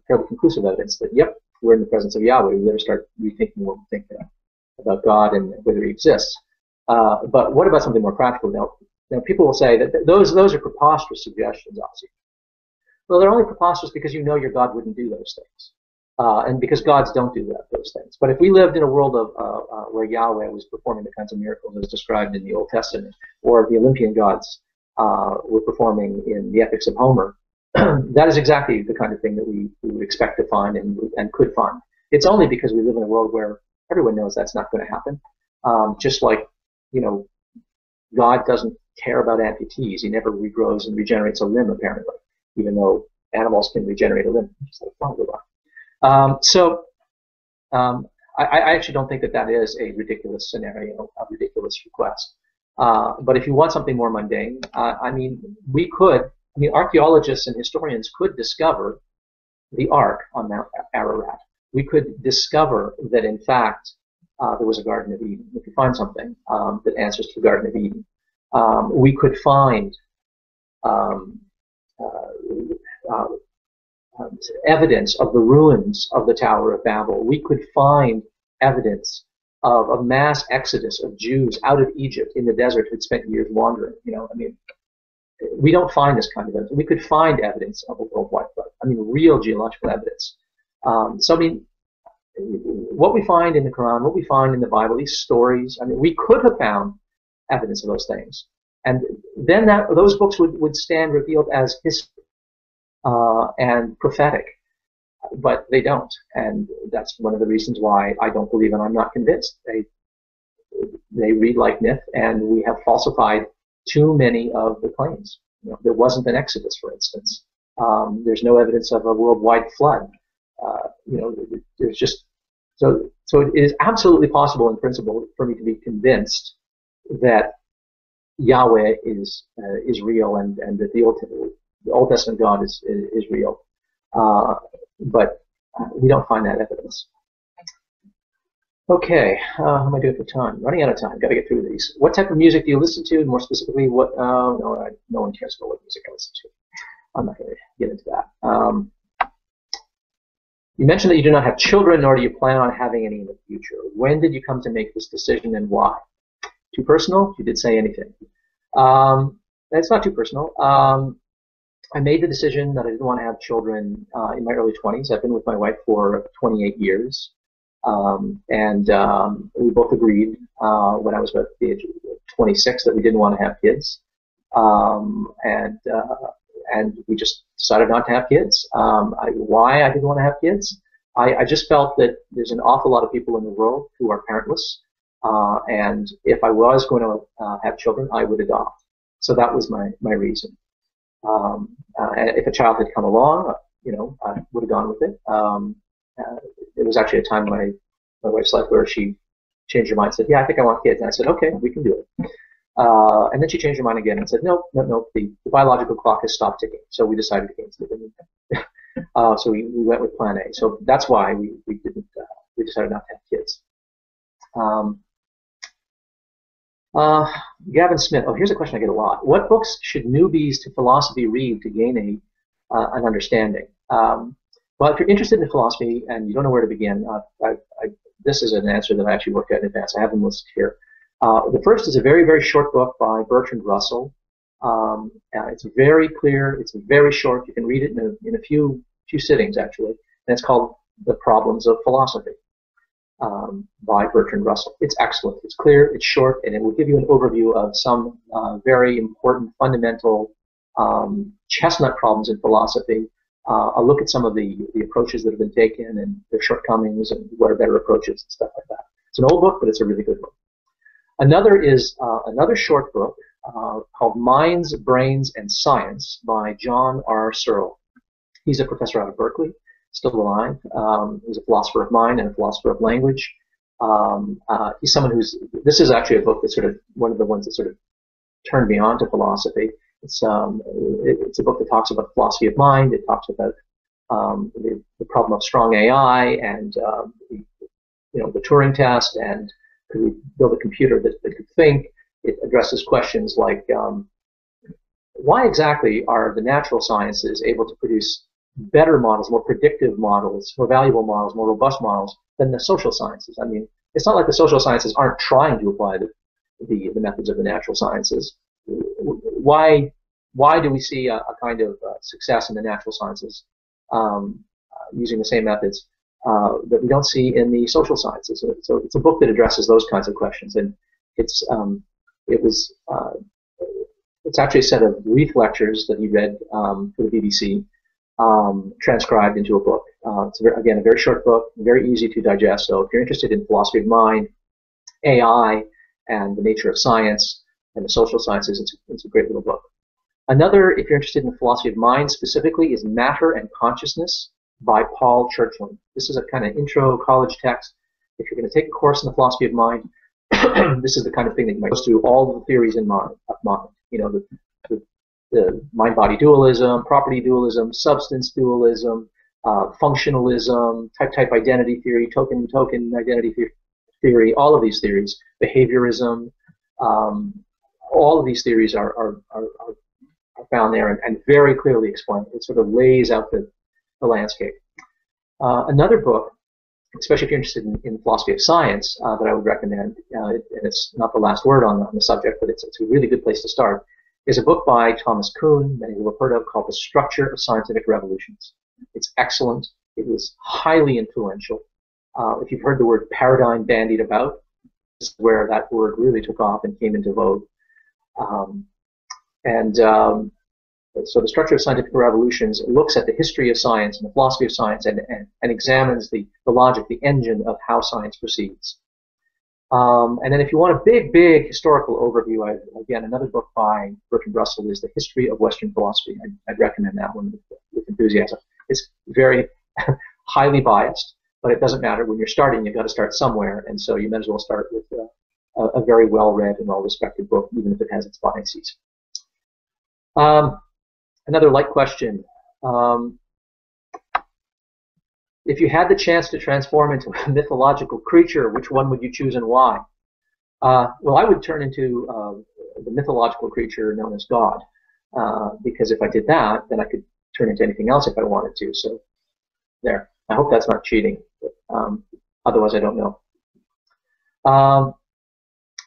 fairly conclusive evidence that, yep, we're in the presence of Yahweh. We better start rethinking what we think about God and whether he exists. But what about something more practical? Now people will say that those are preposterous suggestions, obviously. Well, they're only preposterous because you know your God wouldn't do those things, and because gods don't do those things. But if we lived in a world of where Yahweh was performing the kinds of miracles as described in the Old Testament, or the Olympian gods were performing in the epics of Homer, that is exactly the kind of thing that we would expect to find and could find. It's only because we live in a world where everyone knows that's not going to happen. Just like, God doesn't care about amputees. He never regrows and regenerates a limb, apparently, even though animals can regenerate a limb, just like fly robot. I actually don't think that is a ridiculous scenario, a ridiculous request. But if you want something more mundane, archaeologists and historians could discover the Ark on Mount Ararat. We could discover that, in fact, there was a Garden of Eden. We could find something that answers to the Garden of Eden. We could find evidence of the ruins of the Tower of Babel. We could find evidence of a mass exodus of Jews out of Egypt in the desert who'd spent years wandering. We don't find this kind of evidence. We could find evidence of a worldwide flood. Real geological evidence. What we find in the Quran, what we find in the Bible, these stories, we could have found evidence of those things. And then those books would stand revealed as history and prophetic. But they don't. And that's one of the reasons why I don't believe, and I'm not convinced. They read like myth, and we have falsified too many of the claims. There wasn't an exodus, for instance. There's no evidence of a worldwide flood. There's just so it is absolutely possible in principle for me to be convinced that Yahweh is real and that the Old Testament God is real, but we don't find that evidence. Okay, how am I doing for time? Running out of time. Got to get through these. What type of music do you listen to? And more specifically, what? No one cares about what music I listen to. I'm not going to get into that. You mentioned that you do not have children, nor do you plan on having any in the future. When did you come to make this decision, and why? Too personal? You did say anything. It's not too personal. I made the decision that I didn't want to have children in my early 20s. I've been with my wife for 28 years. We both agreed when I was about the age of 26 that we didn't want to have kids. And we just decided not to have kids. Why I didn't want to have kids? I just felt that there's an awful lot of people in the world who are parentless. And if I was going to have children, I would adopt. So that was my reason. If a child had come along, I would have gone with it. It was actually a time in my wife's life where she changed her mind and said, yeah, I think I want kids. And I said, okay, we can do it. And then she changed her mind again and said, no, the biological clock has stopped ticking. So we decided against it. So we went with plan A. So that's why we decided not to have kids. Gavin Smith. Oh, here's a question I get a lot. What books should newbies to philosophy read to gain an understanding? Well, if you're interested in philosophy and you don't know where to begin, this is an answer that I actually worked at in advance. I have them listed here. The first is a very, very short book by Bertrand Russell. It's very clear. It's very short. You can read it in a few sittings, actually. And it's called The Problems of Philosophy by Bertrand Russell. It's excellent. It's clear. It's short, and it will give you an overview of some very important, fundamental chestnut problems in philosophy. I'll look at some of the approaches that have been taken and their shortcomings and what are better approaches and stuff like that. It's an old book, but it's a really good book. Another is another short book called Minds, Brains, and Science by John R. Serrell. He's a professor out of Berkeley, still alive. He's a philosopher of mind and a philosopher of language. He's someone this is actually a book that's sort of one of the ones that sort of turned me on to philosophy. It's a book that talks about philosophy of mind. It talks about the problem of strong AI and the Turing test, and could we build a computer that could think. It addresses questions like why exactly are the natural sciences able to produce better models, more predictive models, more valuable models, more robust models than the social sciences? I mean, it's not like the social sciences aren't trying to apply the methods of the natural sciences. Why do we see a kind of success in the natural sciences using the same methods that we don't see in the social sciences? So it's a book that addresses those kinds of questions, and it's actually a set of brief lectures that he read for the BBC, transcribed into a book. It's again a very short book, very easy to digest. So if you're interested in philosophy of mind, AI, and the nature of science and the social sciences, it's a great little book. Another, if you're interested in philosophy of mind specifically, is Matter and Consciousness by Paul Churchland. This is a kind of intro college text. If you're going to take a course in the philosophy of mind, this is the kind of thing that you might go through all the theories of mind. The mind-body dualism, property dualism, substance dualism, functionalism, type identity theory, token identity theory, all of these theories, behaviorism, all of these theories are found there and very clearly explained. It sort of lays out the landscape. Another book, especially if you're interested in philosophy of science, that I would recommend, and it's not the last word on the subject, but it's a really good place to start, is a book by Thomas Kuhn, many will have heard of, called The Structure of Scientific Revolutions. It's excellent. It was highly influential. If you've heard the word paradigm bandied about, this is where that word really took off and came into vogue. So The Structure of Scientific Revolutions looks at the history of science and the philosophy of science and examines the logic, the engine of how science proceeds. And then if you want a big historical overview, again, another book by Bertrand Russell is The History of Western Philosophy. I'd recommend that one with enthusiasm. It's very highly biased, but it doesn't matter. When you're starting, you've got to start somewhere, and so you might as well start with a very well-read and well-respected book, even if it has its biases. Another light question. If you had the chance to transform into a mythological creature, which one would you choose and why? Well, I would turn into the mythological creature known as God, because if I did that, then I could turn into anything else if I wanted to. So there. I hope that's not cheating. But, otherwise, I don't know.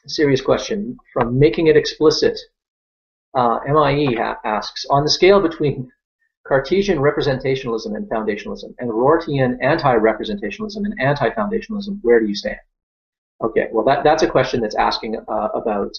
Serious question from Making It Explicit. MIE asks, on the scale between Cartesian representationalism and foundationalism and Rortian anti-representationalism and anti-foundationalism, where do you stand? Okay, well, that's a question that's asking about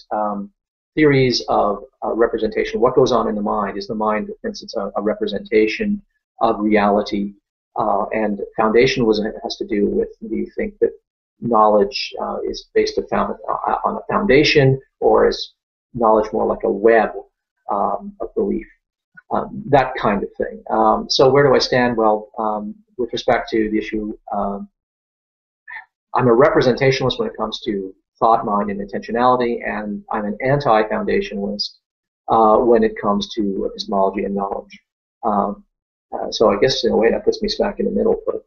theories of representation. What goes on in the mind? Is the mind, for instance, a representation of reality? And foundationalism has to do with, do you think that knowledge is based on a foundation, or is knowledge more like a web of belief? That kind of thing. So where do I stand? Well, with respect to the issue, I'm a representationalist when it comes to thought, mind, and intentionality, and I'm an anti-foundationalist when it comes to epistemology and knowledge. So I guess in a way that puts me smack in the middle, but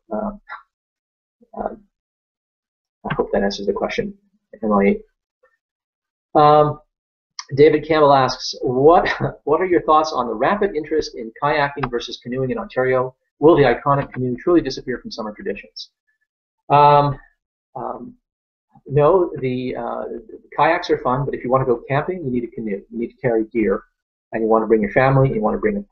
I hope that answers the question. MIE. David Campbell asks, what are your thoughts on the rapid interest in kayaking versus canoeing in Ontario? Will the iconic canoe truly disappear from summer traditions? No, the kayaks are fun, but if you want to go camping, you need a canoe. You need to carry gear, and you want to bring your family. You want to bring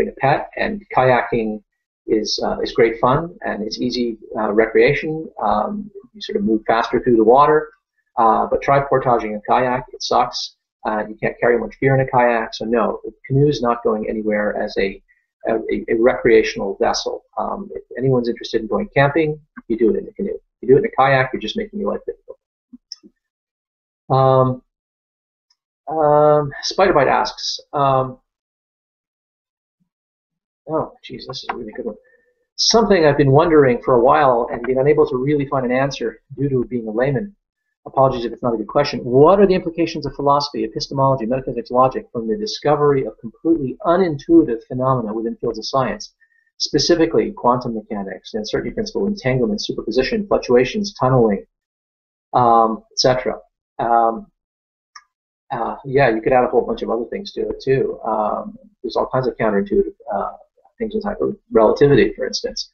a pet, and kayaking is great fun, and it's easy recreation. You sort of move faster through the water, but try portaging a kayak. It sucks. You can't carry much gear in a kayak, so no, the canoe is not going anywhere as a recreational vessel. If anyone's interested in going camping, you do it in a canoe. If you do it in a kayak, you're just making your life difficult. Spydrebyte asks, oh, geez, this is a really good one. Something I've been wondering for a while and been unable to really find an answer due to being a layman. Apologies if it's not a good question. What are the implications of philosophy, epistemology, metaphysics, logic from the discovery of completely unintuitive phenomena within fields of science, specifically quantum mechanics, the uncertainty principle, entanglement, superposition, fluctuations, tunneling, etc.? Yeah, you could add a whole bunch of other things to it too. There's all kinds of counterintuitive things in type of relativity, for instance.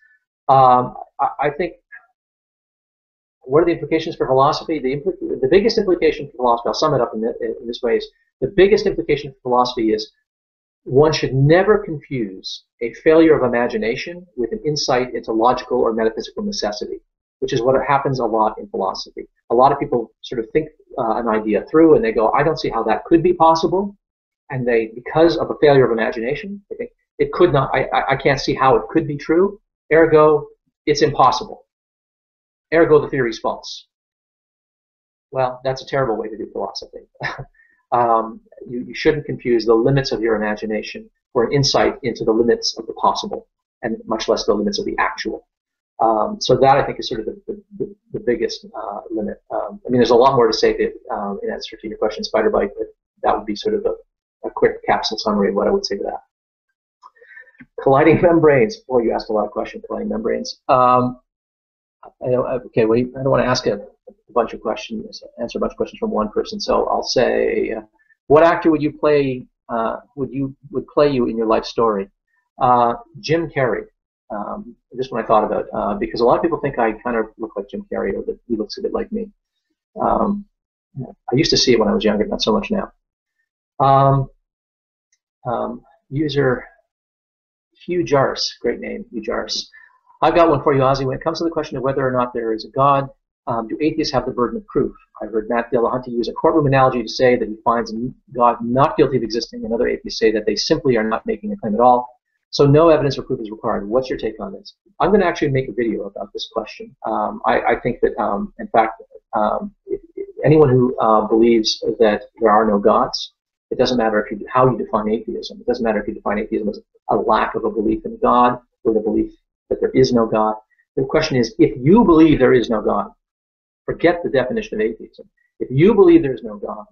I think, what are the implications for philosophy? The biggest implication for philosophy, I'll sum it up in this way, is the biggest implication for philosophy is one should never confuse a failure of imagination with an insight into logical or metaphysical necessity, which is what happens a lot in philosophy. A lot of people sort of think an idea through and they go, I don't see how that could be possible. And they, because of a failure of imagination, they think, it could not, I can't see how it could be true, ergo, it's impossible. Ergo, the theory is false. Well, that's a terrible way to do philosophy. You shouldn't confuse the limits of your imagination for an insight into the limits of the possible, and much less the limits of the actual. So that, I think, is sort of the biggest limit. I mean, there's a lot more to say that, in answer to your question, Spydrebyte, but that would be sort of a quick capsule summary of what I would say to that. Colliding membranes. Boy, you asked a lot of questions, colliding membranes. Okay, well, I don't want to ask a bunch of questions, answer a bunch of questions from one person. So I'll say, what actor would you play? Would play you in your life story? Jim Carrey. Just when I thought about, because a lot of people think I kind of look like Jim Carrey, or that he looks a bit like me. I used to see it when I was younger, not so much now. User Hugh Jarce, great name, Hugh Jarce. I've got one for you, Ozzy. When it comes to the question of whether or not there is a God, do atheists have the burden of proof? I heard Matt Dillahunty use a courtroom analogy to say that he finds God not guilty of existing, and other atheists say that they simply are not making a claim at all. So no evidence or proof is required. What's your take on this? I'm going to actually make a video about this question. I think that, in fact, anyone who believes that there are no gods, it doesn't matter how you define atheism. It doesn't matter if you define atheism as a lack of a belief in God or the belief that there is no God. The question is, if you believe there is no God, forget the definition of atheism. If you believe there is no God,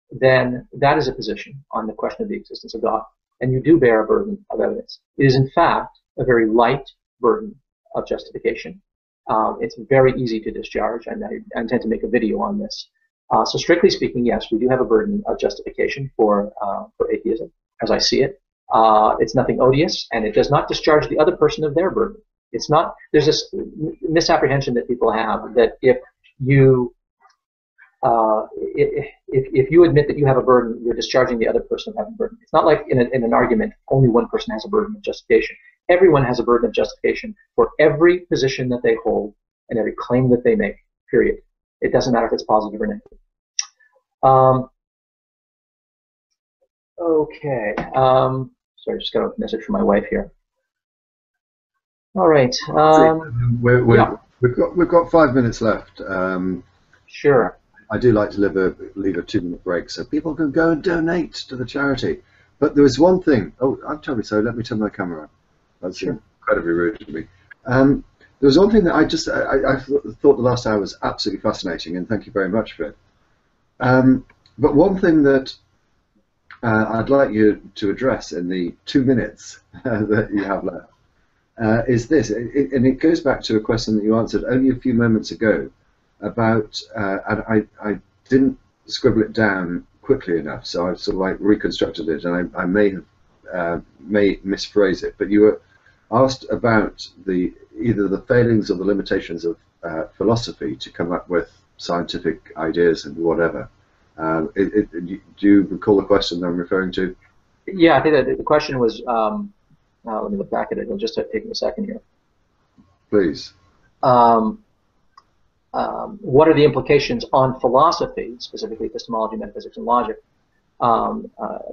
then that is a position on the question of the existence of God, and you do bear a burden of evidence. It is, in fact, a very light burden of justification. It's very easy to discharge, and I intend to make a video on this. So strictly speaking, yes, we do have a burden of justification for atheism, as I see it. It's nothing odious, and it does not discharge the other person of their burden. It's not. There's this misapprehension that people have that if you admit that you have a burden, you're discharging the other person of having a burden. It's not like in an argument, only one person has a burden of justification. Everyone has a burden of justification for every position that they hold and every claim that they make, period. It doesn't matter if it's positive or negative. Okay. Sorry, I just got a message from my wife here. All right. We've got 5 minutes left. Sure. I do like to leave a 2-minute break so people can go and donate to the charity. But there was one thing. Oh, I'm terribly sorry. Let me turn my camera on. That's incredibly rude of me. There was one thing that I thought the last hour was absolutely fascinating, and thank you very much for it. But one thing that I'd like you to address in the 2 minutes that you have left is this, and it goes back to a question that you answered only a few moments ago about, and I didn't scribble it down quickly enough, so I sort of like reconstructed it, and I may misphrase it, but you were asked about either the failings or the limitations of philosophy to come up with scientific ideas and whatever. Do you recall the question that I'm referring to? Yeah, I think that the question was, let me look back at it. It'll just take me a second here. Please. What are the implications on philosophy, specifically epistemology, metaphysics, and logic,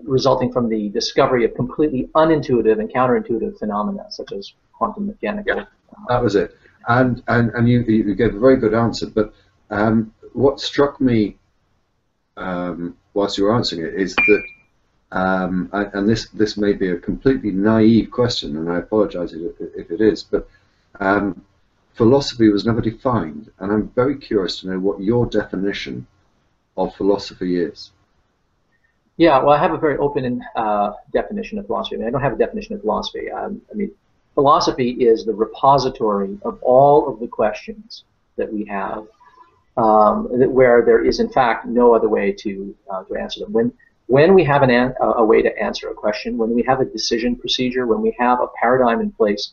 resulting from the discovery of completely unintuitive and counterintuitive phenomena, such as quantum mechanics? Yeah, that was it. And you gave a very good answer, but what struck me whilst you were answering it is that, and this may be a completely naive question, and I apologize if it is, but philosophy was never defined, and I'm very curious to know what your definition of philosophy is. Yeah, well, I have a very open definition of philosophy. I mean, I don't have a definition of philosophy. I mean, philosophy is the repository of all of the questions that we have, where there is, in fact, no other way to answer them. When we have a way to answer a question, when we have a decision procedure, when we have a paradigm in place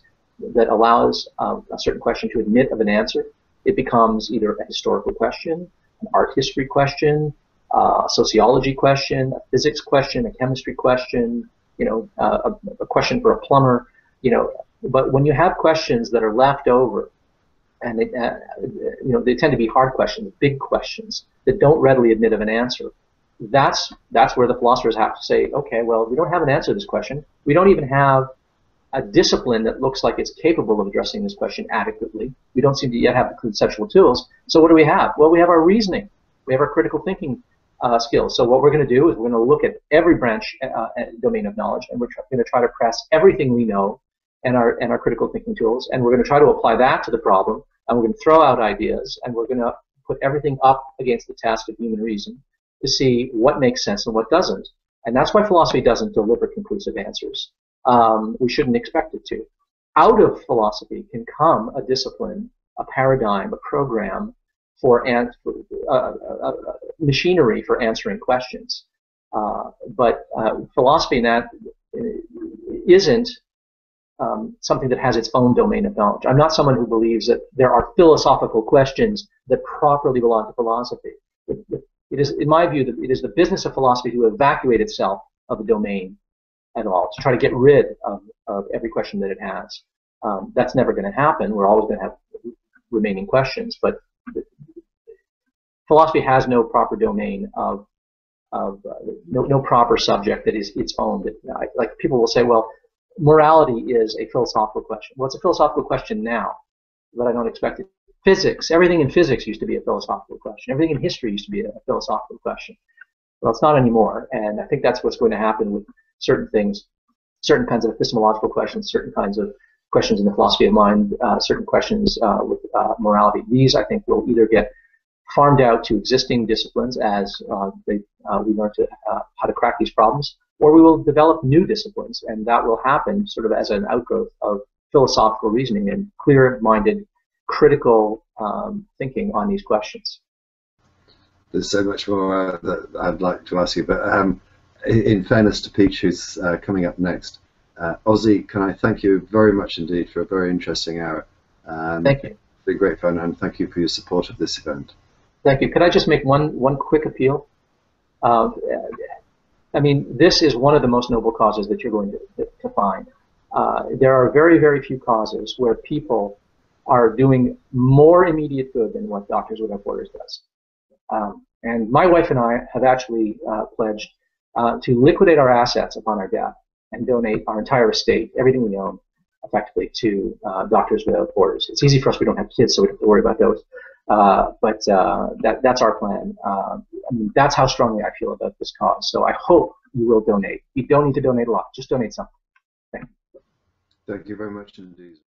that allows a certain question to admit of an answer, it becomes either a historical question, an art history question, a sociology question, a physics question, a chemistry question, a question for a plumber, But when you have questions that are left over, and they tend to be hard questions, big questions that don't readily admit of an answer, that's where the philosophers have to say, okay, well, we don't have an answer to this question. We don't even have a discipline that looks like it's capable of addressing this question adequately. We don't seem to yet have the conceptual tools. So what do we have? Well, we have our reasoning. We have our critical thinking skills. So what we're going to do is we're going to look at every branch domain of knowledge, and we're going to try to press everything we know and our critical thinking tools, and we're going to try to apply that to the problem, and we're going to throw out ideas, and we're going to put everything up against the task of human reason to see what makes sense and what doesn't. And that's why philosophy doesn't deliver conclusive answers. We shouldn't expect it to. Out of philosophy can come a discipline, a paradigm, a program for machinery for answering questions. But philosophy isn't something that has its own domain of knowledge. I'm not someone who believes that there are philosophical questions that properly belong to philosophy. It is, in my view, that it is the business of philosophy to evacuate itself of a domain at all, to try to get rid of every question that it has. That's never going to happen. We're always going to have remaining questions, but philosophy has no proper domain no proper subject that is its own. Like people will say, well, morality is a philosophical question. Well, it's a philosophical question now, but I don't expect it. Physics, everything in physics used to be a philosophical question. Everything in history used to be a philosophical question. Well, it's not anymore, and I think that's what's going to happen with certain things, certain kinds of epistemological questions, certain kinds of questions in the philosophy of mind, certain questions with morality. These, I think, will either get farmed out to existing disciplines as we learn how to crack these problems, or we will develop new disciplines, and that will happen sort of as an outgrowth of philosophical reasoning and clear-minded, critical thinking on these questions. There's so much more that I'd like to ask you, but in fairness to Peach, who's coming up next, Ozzy, can I thank you very much indeed for a very interesting hour. Thank you. It's been great fun, and thank you for your support of this event. Thank you. Could I just make one quick appeal? I mean, this is one of the most noble causes that you're going to find. There are very, very few causes where people are doing more immediate good than what Doctors Without Borders does. And my wife and I have actually pledged to liquidate our assets upon our death and donate our entire estate, everything we own, effectively to Doctors Without Borders. It's easy for us. We don't have kids, so we don't have to worry about those. But that's our plan. I mean, that's how strongly I feel about this cause. So I hope you will donate. You don't need to donate a lot. Just donate something. Thank you. Thank you very much indeed.